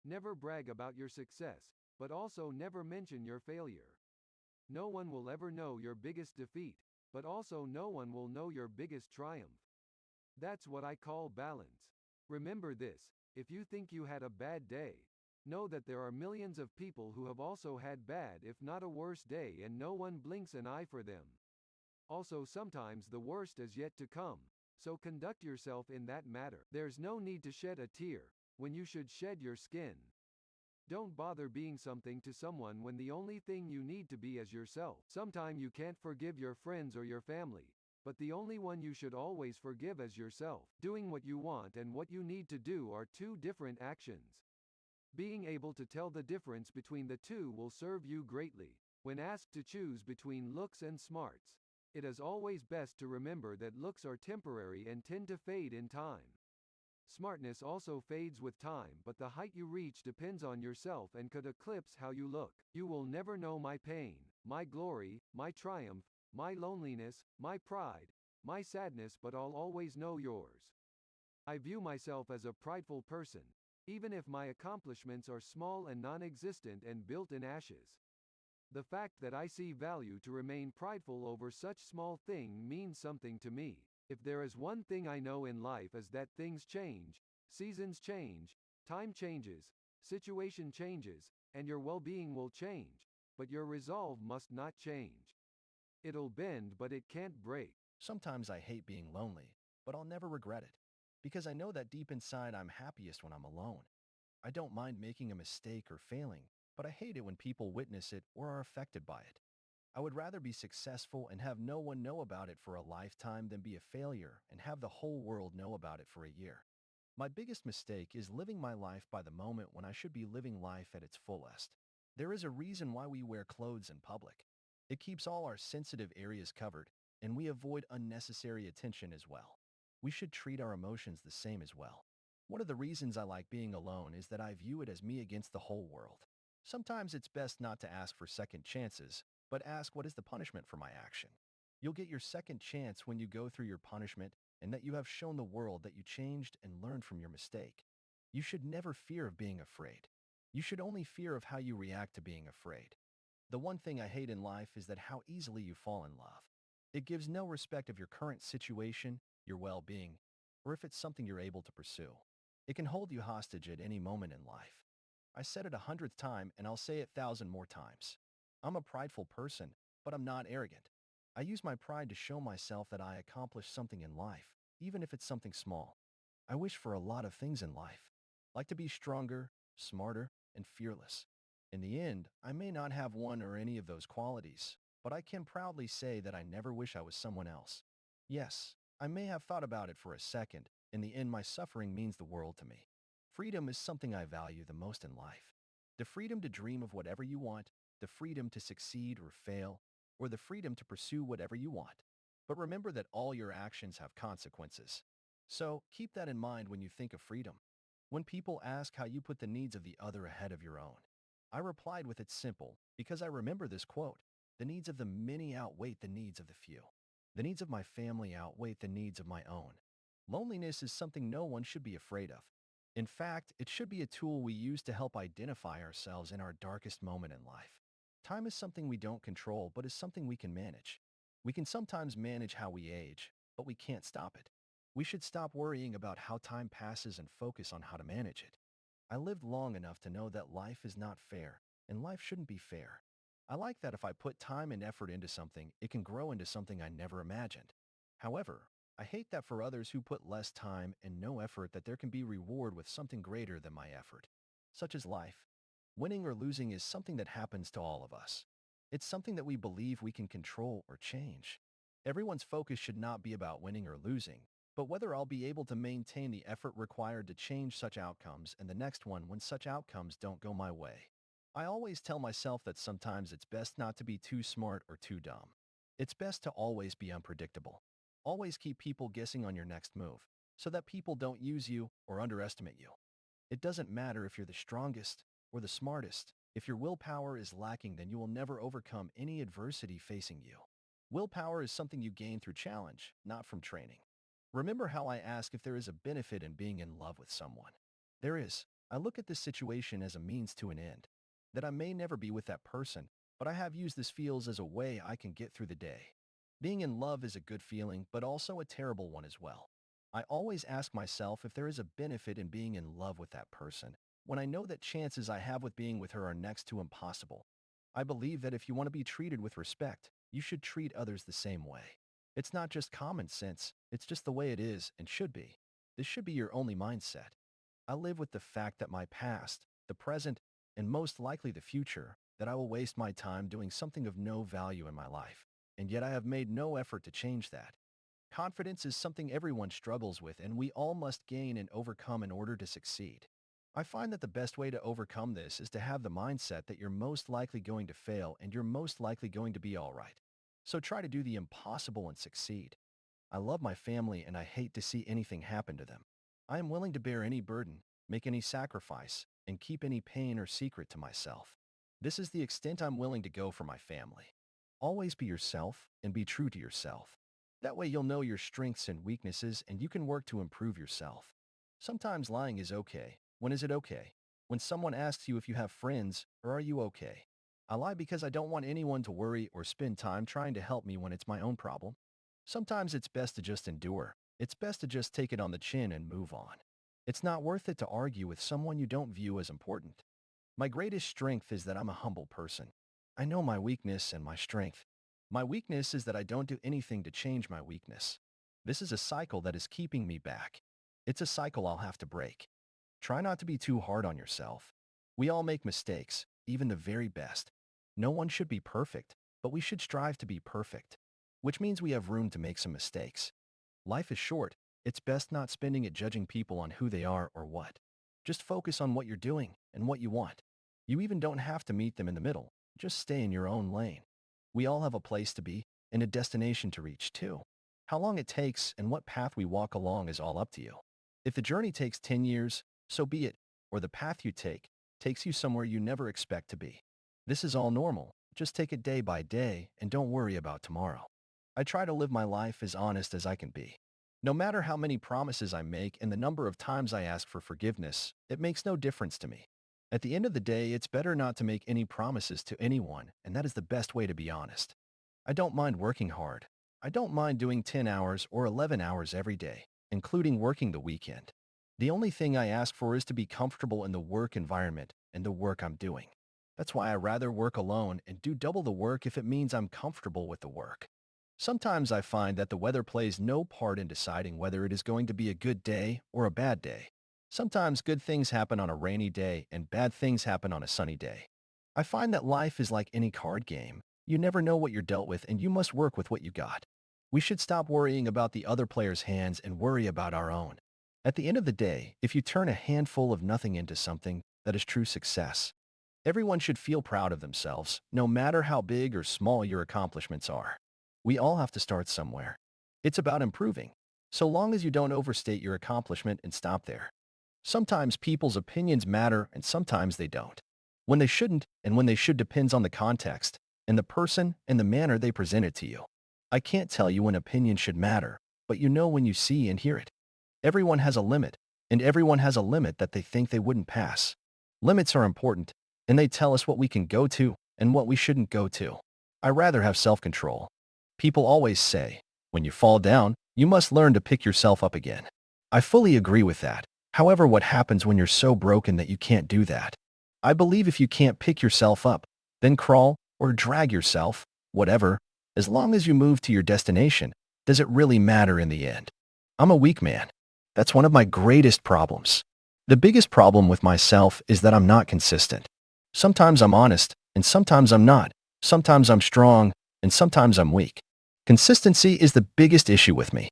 Never brag about your success, but also never mention your failure. No one will ever know your biggest defeat, but also no one will know your biggest triumph. That's what I call balance. Remember this: if you think you had a bad day, know that there are millions of people who have also had bad, if not a worse day, and no one blinks an eye for them. Also, sometimes the worst is yet to come, so conduct yourself in that matter. There's no need to shed a tear when you should shed your skin. Don't bother being something to someone when the only thing you need to be is yourself. Sometime you can't forgive your friends or your family, but the only one you should always forgive is yourself. Doing what you want and what you need to do are two different actions. Being able to tell the difference between the two will serve you greatly. When asked to choose between looks and smarts, it is always best to remember that looks are temporary and tend to fade in time. Smartness also fades with time, but the height you reach depends on yourself and could eclipse how you look. You will never know my pain, my glory, my triumph, my loneliness, my pride, my sadness, but I'll always know yours. I view myself as a prideful person, even if my accomplishments are small and non-existent and built in ashes. The fact that I see value to remain prideful over such small thing means something to me. If there is one thing I know in life is that things change, seasons change, time changes, situation changes, and your well-being will change, but your resolve must not change. It'll bend but it can't break. Sometimes I hate being lonely, but I'll never regret it, because I know that deep inside I'm happiest when I'm alone. I don't mind making a mistake or failing, but I hate it when people witness it or are affected by it. I would rather be successful and have no one know about it for a lifetime than be a failure and have the whole world know about it for a year. My biggest mistake is living my life by the moment when I should be living life at its fullest. There is a reason why we wear clothes in public. It keeps all our sensitive areas covered, and we avoid unnecessary attention as well. We should treat our emotions the same as well. One of the reasons I like being alone is that I view it as me against the whole world. Sometimes it's best not to ask for second chances, but ask what is the punishment for my action. You'll get your second chance when you go through your punishment and that you have shown the world that you changed and learned from your mistake. You should never fear of being afraid. You should only fear of how you react to being afraid. The one thing I hate in life is that how easily you fall in love. It gives no respect of your current situation, your well-being, or if it's something you're able to pursue. It can hold you hostage at any moment in life. I said it 100th time and I'll say it 1,000 more times. I'm a prideful person, but I'm not arrogant. I use my pride to show myself that I accomplished something in life, even if it's something small. I wish for a lot of things in life, like to be stronger, smarter, and fearless. In the end, I may not have one or any of those qualities, but I can proudly say that I never wish I was someone else. Yes, I may have thought about it for a second. In the end, my suffering means the world to me. Freedom is something I value the most in life. The freedom to dream of whatever you want, the freedom to succeed or fail, or the freedom to pursue whatever you want. But remember that all your actions have consequences. So keep that in mind when you think of freedom. When people ask how you put the needs of the other ahead of your own, I replied with it's simple, because I remember this quote: the needs of the many outweigh the needs of the few. The needs of my family outweigh the needs of my own. Loneliness is something no one should be afraid of. In fact, it should be a tool we use to help identify ourselves in our darkest moment in life. Time is something we don't control, but is something we can manage. We can sometimes manage how we age, but we can't stop it. We should stop worrying about how time passes and focus on how to manage it. I lived long enough to know that life is not fair, and life shouldn't be fair. I like that if I put time and effort into something, it can grow into something I never imagined. However, I hate that for others who put less time and no effort that there can be reward with something greater than my effort, such as life. Winning or losing is something that happens to all of us. It's something that we believe we can control or change. Everyone's focus should not be about winning or losing, but whether I'll be able to maintain the effort required to change such outcomes and the next one when such outcomes don't go my way. I always tell myself that sometimes it's best not to be too smart or too dumb. It's best to always be unpredictable. Always keep people guessing on your next move, so that people don't use you or underestimate you. It doesn't matter if you're the strongest or the smartest. If your willpower is lacking, then you will never overcome any adversity facing you. Willpower is something you gain through challenge, not from training. Remember how I asked if there is a benefit in being in love with someone. There is. I look at this situation as a means to an end, that I may never be with that person, but I have used this feels as a way I can get through the day. Being in love is a good feeling, but also a terrible one as well. I always ask myself if there is a benefit in being in love with that person, when I know that chances I have with being with her are next to impossible. I believe that if you want to be treated with respect, you should treat others the same way. It's not just common sense, it's just the way it is and should be. This should be your only mindset. I live with the fact that my past, the present, and most likely the future, that I will waste my time doing something of no value in my life. And yet I have made no effort to change that. Confidence is something everyone struggles with, and we all must gain and overcome in order to succeed. I find that the best way to overcome this is to have the mindset that you're most likely going to fail and you're most likely going to be all right. So try to do the impossible and succeed. I love my family and I hate to see anything happen to them. I am willing to bear any burden, make any sacrifice, and keep any pain or secret to myself. This is the extent I'm willing to go for my family. Always be yourself and be true to yourself. That way you'll know your strengths and weaknesses and you can work to improve yourself. Sometimes lying is okay. When is it okay? When someone asks you if you have friends, or are you okay? I lie because I don't want anyone to worry or spend time trying to help me when it's my own problem. Sometimes it's best to just endure. It's best to just take it on the chin and move on. It's not worth it to argue with someone you don't view as important. My greatest strength is that I'm a humble person. I know my weakness and my strength. My weakness is that I don't do anything to change my weakness. This is a cycle that is keeping me back. It's a cycle I'll have to break. Try not to be too hard on yourself. We all make mistakes, even the very best. No one should be perfect, but we should strive to be perfect, which means we have room to make some mistakes. Life is short. It's best not spending it judging people on who they are or what. Just focus on what you're doing and what you want. You even don't have to meet them in the middle. Just stay in your own lane. We all have a place to be and a destination to reach too. How long it takes and what path we walk along is all up to you. If the journey takes 10 years, so be it, or the path you take takes you somewhere you never expect to be. This is all normal. Just take it day by day and don't worry about tomorrow. I try to live my life as honest as I can be. No matter how many promises I make and the number of times I ask for forgiveness, it makes no difference to me. At the end of the day, it's better not to make any promises to anyone, and that is the best way to be honest. I don't mind working hard. I don't mind doing 10 hours or 11 hours every day, including working the weekend. The only thing I ask for is to be comfortable in the work environment and the work I'm doing. That's why I rather work alone and do double the work if it means I'm comfortable with the work. Sometimes I find that the weather plays no part in deciding whether it is going to be a good day or a bad day. Sometimes good things happen on a rainy day and bad things happen on a sunny day. I find that life is like any card game. You never know what you're dealt with and you must work with what you got. We should stop worrying about the other player's hands and worry about our own. At the end of the day, if you turn a handful of nothing into something, that is true success. Everyone should feel proud of themselves, no matter how big or small your accomplishments are. We all have to start somewhere. It's about improving, so long as you don't overstate your accomplishment and stop there. Sometimes people's opinions matter and sometimes they don't. When they shouldn't and when they should depends on the context and the person and the manner they present it to you. I can't tell you when opinion should matter, but you know when you see and hear it. Everyone has a limit, and everyone has a limit that they think they wouldn't pass. Limits are important, and they tell us what we can go to and what we shouldn't go to. I rather have self-control. People always say, when you fall down, you must learn to pick yourself up again. I fully agree with that. However, what happens when you're so broken that you can't do that? I believe if you can't pick yourself up, then crawl or drag yourself, whatever, as long as you move to your destination, does it really matter in the end? I'm a weak man. That's one of my greatest problems. The biggest problem with myself is that I'm not consistent. Sometimes I'm honest, and sometimes I'm not. Sometimes I'm strong, and sometimes I'm weak. Consistency is the biggest issue with me.